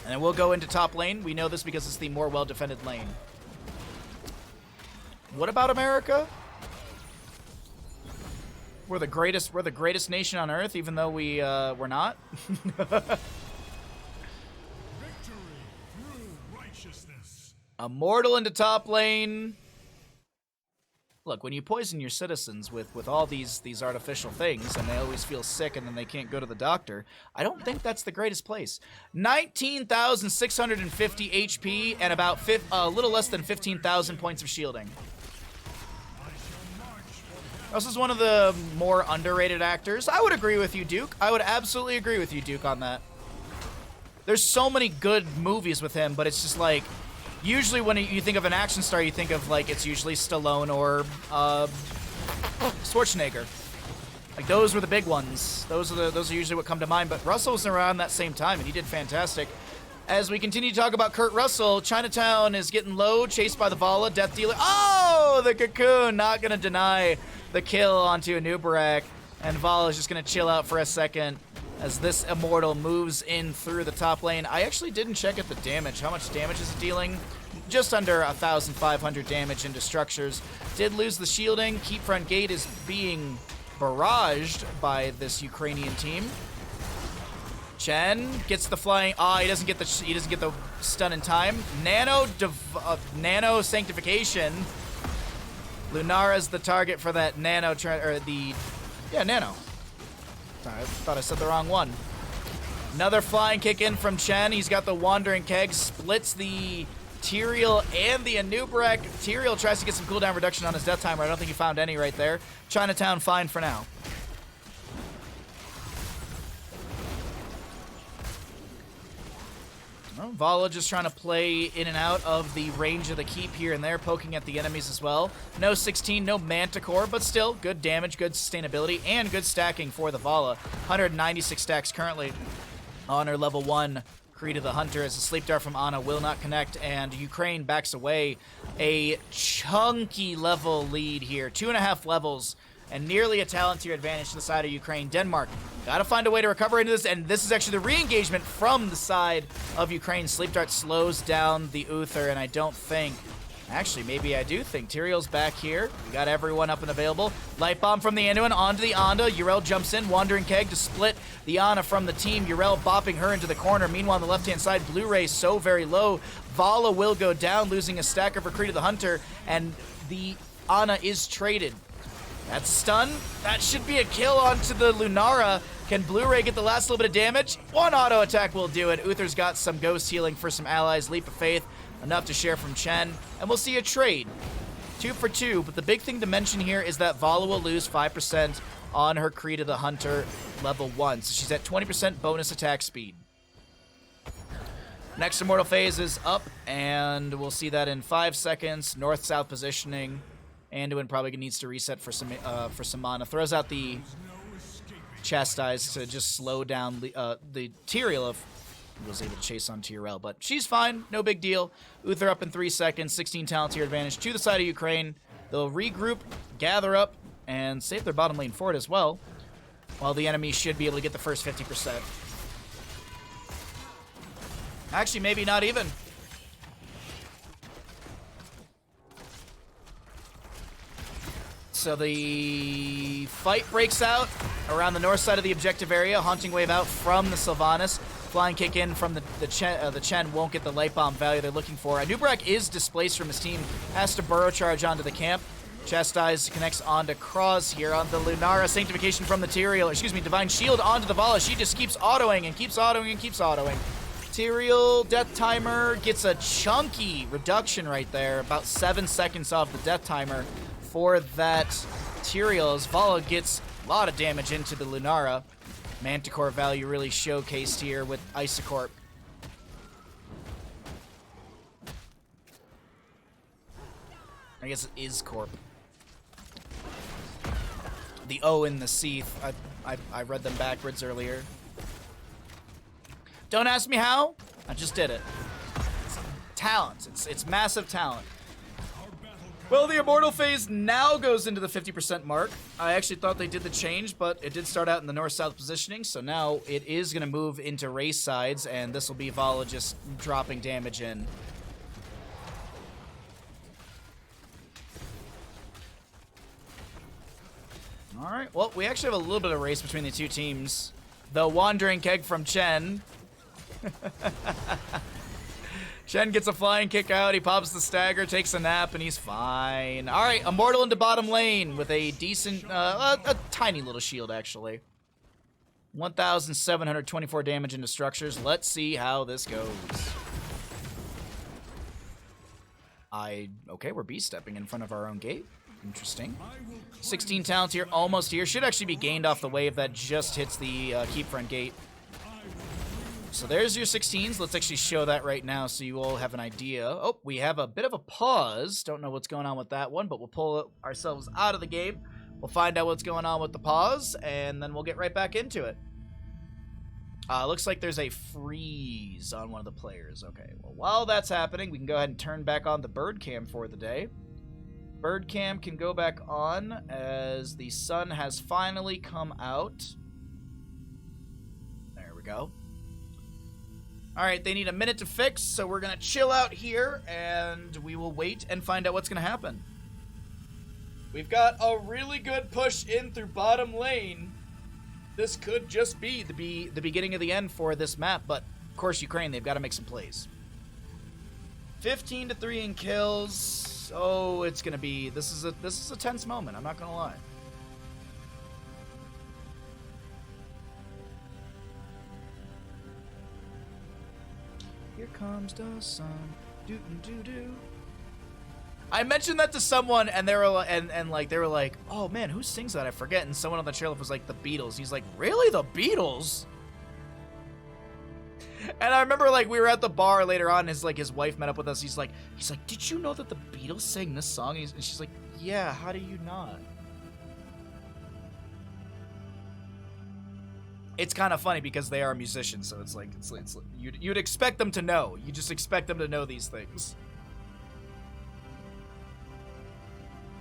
And then we'll go into top lane. We know this because it's the more well-defended lane. What about America? We're the greatest nation on Earth, even though we're not. righteousness. Immortal into top lane. Look, when you poison your citizens with all these artificial things and they always feel sick and then they can't go to the doctor, I don't think that's the greatest place. 19,650 HP and about a little less than 15,000 points of shielding. This is one of the more underrated actors. I would agree with you, Duke. I would absolutely agree with you, Duke, on that. There's so many good movies with him, but it's just like, usually when you think of an action star, you think of, like, it's usually Stallone or Schwarzenegger. Like, those were the big ones. Those are usually what come to mind, but Russell was around that same time, and he did fantastic. As we continue to talk about Kurt Russell, Chinatown is getting low, chased by the Vala, Death Dealer. Oh, the Cocoon, not going to deny the kill onto Anubarak, and Vala is just going to chill out for a second as this Immortal moves in through the top lane. I actually didn't check at the damage. How much damage is it dealing? Just under 1,500 damage into structures. Did lose the shielding. Keep front gate is being barraged by this Ukrainian team. Chen gets the flying. He doesn't get the stun in time. Nano sanctification. Lunara's the target for that nano nano. I thought I said the wrong one. Another flying kick in from Chen. He's got the Wandering Keg. Splits the Tyrael and the Anubarak. Tyrael tries to get some cooldown reduction on his death timer. I don't think he found any right there. Chinatown fine for now. Well, Vala just trying to play in and out of the range of the keep here and there, poking at the enemies as well. No 16, no Manticore, but still good damage, good sustainability, and good stacking for the Vala. 196 stacks currently on her level 1 Creed of the Hunter as a Sleep Dart from Ana will not connect, and Ukraine backs away. A chunky level lead here, 2.5 levels, and nearly a talent tier advantage to the side of Ukraine. Denmark gotta find a way to recover into this, and this is actually the re-engagement from the side of Ukraine. Sleep Dart slows down the Uther, and I don't think, actually, maybe I do think Tyrael's back here. We got everyone up and available. Light Bomb from the Anduin onto the Anda. Yrel jumps in, Wandering Keg to split the Ana from the team. Yrel bopping her into the corner. Meanwhile, on the left-hand side, Blu-ray so very low. Vala will go down, losing a stack of her Creed of the Hunter, and the Ana is traded. That's stun. That should be a kill onto the Lunara. Can Blu-ray get the last little bit of damage? One auto attack will do it. Uther's got some ghost healing for some allies. Leap of Faith, enough to share from Chen. And we'll see a trade. 2 for 2, but the big thing to mention here is that Vala will lose 5% on her Creed of the Hunter level 1. So she's at 20% bonus attack speed. Next Immortal phase is up, and we'll see that in 5 seconds. North-south positioning. Anduin probably needs to reset for some mana. Throws out the Chastise to just slow down the Tyrael was able to chase on Tyrael, but she's fine, no big deal. Uther up in 3 seconds, 16 talent tier advantage to the side of Ukraine. They'll regroup, gather up, and save their bottom lane for it as well, while the enemy should be able to get the first 50%. Actually, maybe not even. So the fight breaks out around the north side of the objective area. Haunting Wave out from the Sylvanas. Flying kick in from the Chen won't get the light bomb value they're looking for. Anubarak is displaced from his team. Has to burrow charge onto the camp. Chastise connects onto Cross here on the Lunara. Sanctification from the Tyrael. Excuse me, Divine Shield onto the Vala. She just keeps autoing and keeps autoing and keeps autoing. Tyrael, death timer, gets a chunky reduction right there. About 7 seconds off the death timer for that Tyrael, as Vala gets a lot of damage into the Lunara. Manticore value really showcased here with Isocorp. I guess it is Corp. The O in the Seath. I read them backwards earlier. Don't ask me how. I just did it. It's talent. It's massive talent. Well, the Immortal phase now goes into the 50% mark. I actually thought they did the change, but it did start out in the north-south positioning, so now it is going to move into race sides, and this will be Vala just dropping damage in. Alright, well, we actually have a little bit of race between the two teams. The Wandering Keg from Chen Shen gets a flying kick out. He pops the stagger, takes a nap, and he's fine. All right, Immortal into bottom lane with a decent, a tiny little shield, actually. 1,724 damage into structures. Let's see how this goes. Okay, we're B-stepping in front of our own gate. Interesting. 16 talents here, almost here. Should actually be gained off the wave that just hits the keep front gate. So there's your 16s. Let's actually show that right now so you all have an idea. Oh, we have a bit of a pause. Don't know what's going on with that one, but we'll pull ourselves out of the game. We'll find out what's going on with the pause, and then we'll get right back into it. Looks like there's a freeze on one of the players. Okay, well, while that's happening, we can go ahead and turn back on the bird cam for the day. Bird cam can go back on as the sun has finally come out. There we go. All right, they need a minute to fix, so we're going to chill out here, and we will wait and find out what's going to happen. We've got a really good push in through bottom lane. This could just be the beginning of the end for this map, but of course Ukraine, they've got to make some plays. 15-3 in kills. Oh, it's going to be, this is a tense moment, I'm not going to lie. Here comes the sun. Doo doo doo. I mentioned that to someone, and they were like, they were like, "Oh man, who sings that? I forget." And someone on the chairlift was like, "The Beatles." He's like, "Really, the Beatles?" And I remember like we were at the bar later on. His wife met up with us. He's like, "Did you know that the Beatles sang this song?" And she's like, "Yeah, how do you not?" It's kind of funny because they are musicians, so it's like you'd expect them to know. You just expect them to know these things.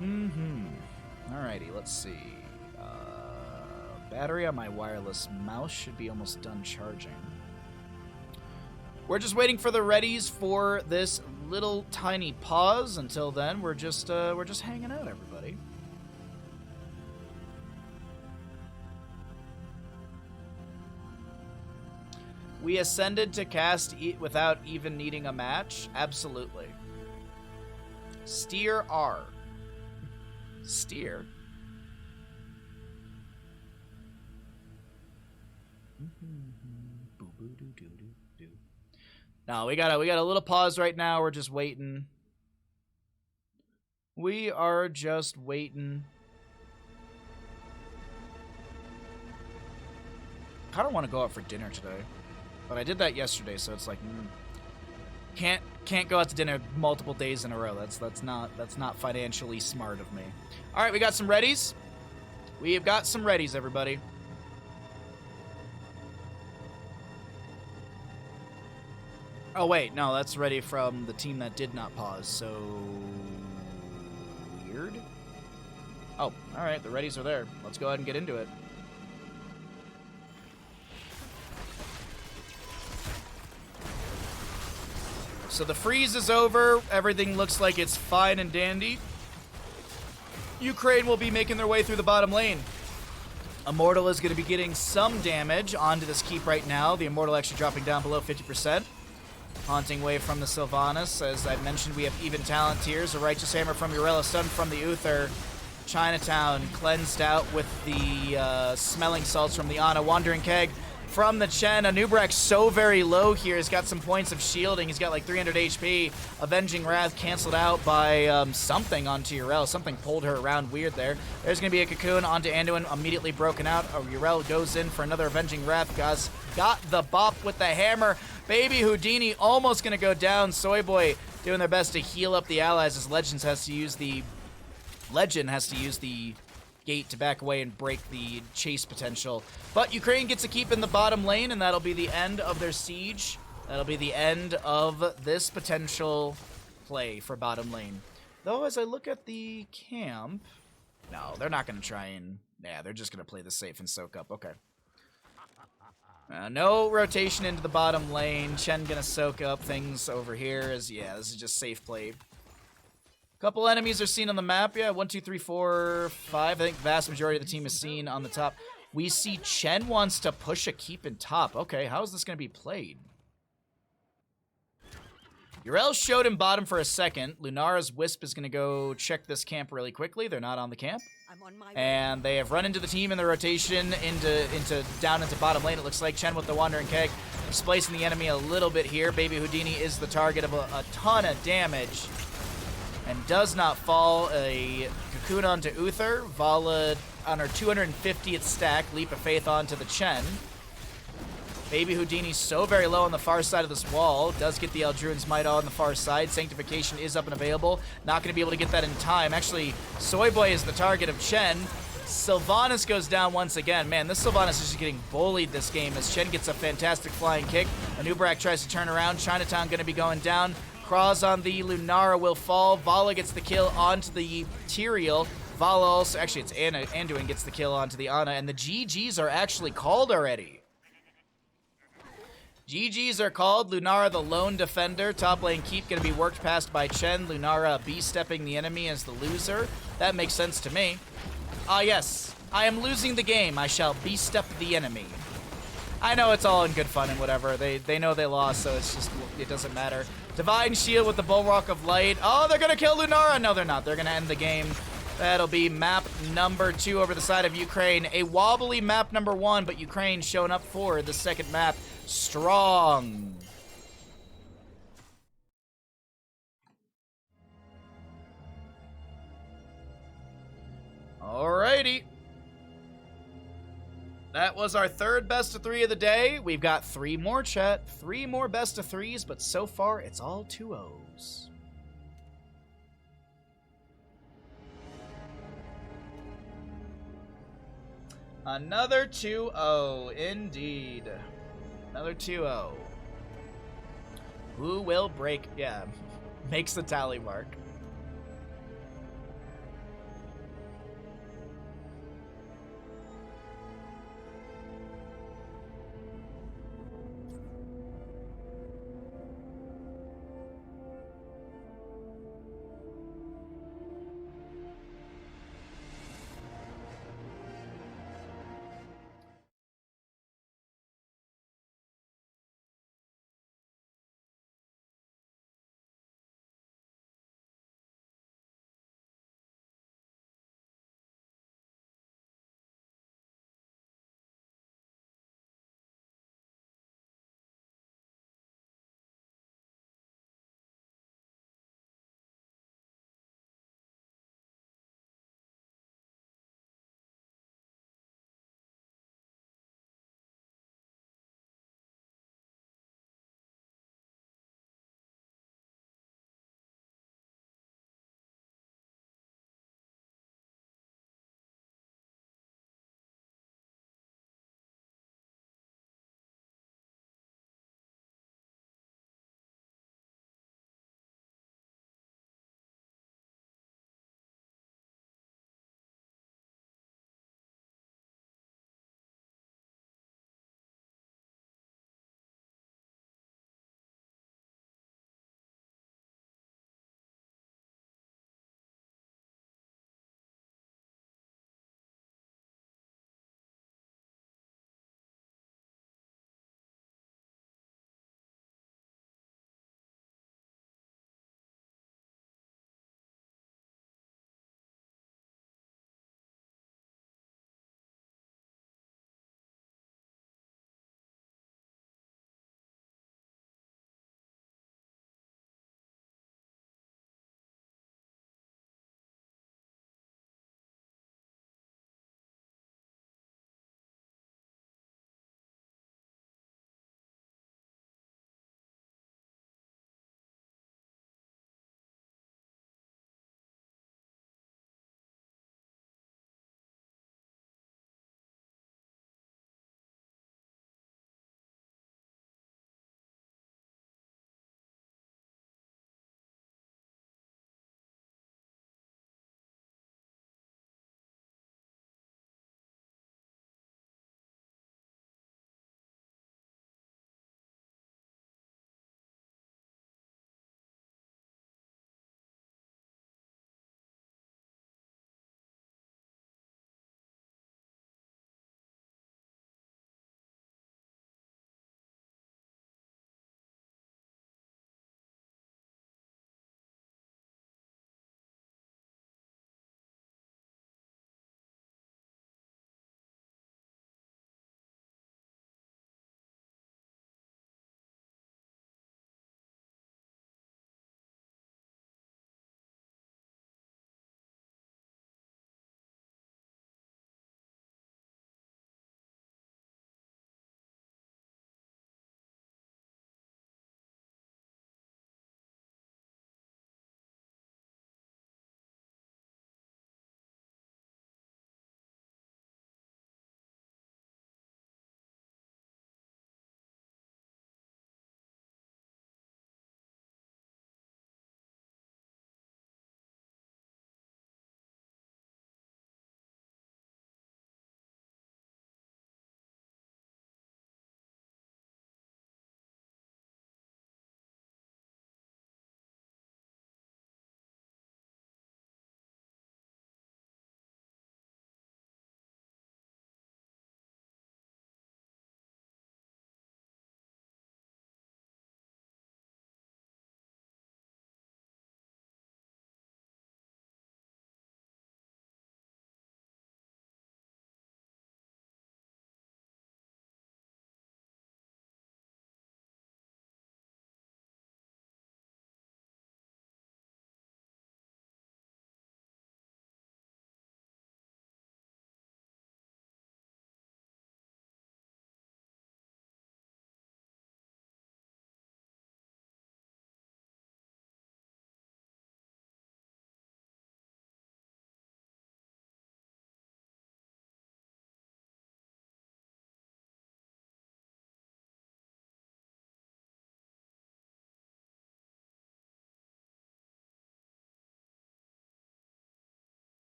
Alrighty, let's see. Battery on my wireless mouse should be almost done charging. We're just waiting for the readies for this little tiny pause. Until then, we're just hanging out, everybody. We ascended to cast without even needing a match? Absolutely. Steer R. Steer? No, we got a little pause right now. We're just waiting. We are just waiting. I don't want to go out for dinner today. But I did that yesterday, so it's like can't go out to dinner multiple days in a row. That's not financially smart of me. All right, we got some readies. We have got some readies, everybody. Oh wait, no, that's ready from the team that did not pause. So weird. Oh, all right, the readies are there. Let's go ahead and get into it. So the freeze is over. Everything looks like it's fine and dandy. Ukraine will be making their way through the bottom lane. Immortal is going to be getting some damage onto this keep right now. The Immortal actually dropping down below 50%. Haunting wave from the Sylvanas. As I mentioned, we have even talent tiers. A Righteous Hammer from Urella, Stun from the Uther. Chinatown cleansed out with the smelling salts from the Ana. Wandering Keg from the Chen. Anubrak so very low here. He's got some points of shielding. He's got like 300 HP. Avenging Wrath canceled out by something onto Urel. Something pulled her around weird there. There's going to be a Cocoon onto Anduin. Immediately broken out. Urel goes in for another Avenging Wrath. Guys got the bop with the hammer. Baby Houdini almost going to go down. Soy Boy doing their best to heal up the allies as Legend has to use the gate to back away and break the chase potential. But Ukraine gets a keep in the bottom lane, and that'll be the end of their siege. That'll be the end of this potential play for bottom lane. Though, as I look at the camp... No, they're not going to try and... Yeah, they're just going to play this safe and soak up. Okay. No rotation into the bottom lane. Chen going to soak up things over here. Yeah, this is just safe play. Couple enemies are seen on the map. Yeah, 1, 2, 3, 4, 5. I think vast majority of the team is seen on the top. We see Chen wants to push a keep in top. Okay, how is this going to be played? Yrel showed him bottom for a second. Lunara's Wisp is going to go check this camp really quickly. They're not on the camp. I'm on my way. And they have run into the team in the rotation down into bottom lane. It looks like Chen with the Wandering Keg displacing the enemy a little bit here. Baby Houdini is the target of a ton of damage and does not fall. A Cocoon onto Uther. Vala on her 250th stack. Leap of Faith onto the Chen. Baby Houdini's so very low on the far side of this wall. Does get the Eldruin's Might on the far side. Sanctification is up and available. Not going to be able to get that in time. Actually, Soy Boy is the target of Chen. Sylvanas goes down once again. Man, this Sylvanas is just getting bullied this game as Chen gets a fantastic flying kick. Anubrak tries to turn around. Chinatown going to be going down. Cross on the Lunara will fall. Vala gets the kill onto the Tyrael. Vala also, actually it's Anduin gets the kill onto the Ana. And the GGs are actually called already. GGs are called. Lunara, the lone defender. Top lane keep going to be worked past by Chen. Lunara B-stepping the enemy as the loser. That makes sense to me. Ah, yes. I am losing the game. I shall B-step the enemy. I know it's all in good fun and whatever. They know they lost, so it's just, it doesn't matter. Divine Shield with the Bulwark of Light. Oh, they're going to kill Lunara. No, they're not. They're going to end the game. That'll be map number 2 over the side of Ukraine. A wobbly map number 1, but Ukraine showing up for the second map. Strong. Alrighty. That was our third best of 3 of the day. We've got 3 more, chat. 3 more best of 3s, but so far it's all 2-0s. Another 2-0, indeed. Another 2-0. Who will break? Yeah, makes the tally mark.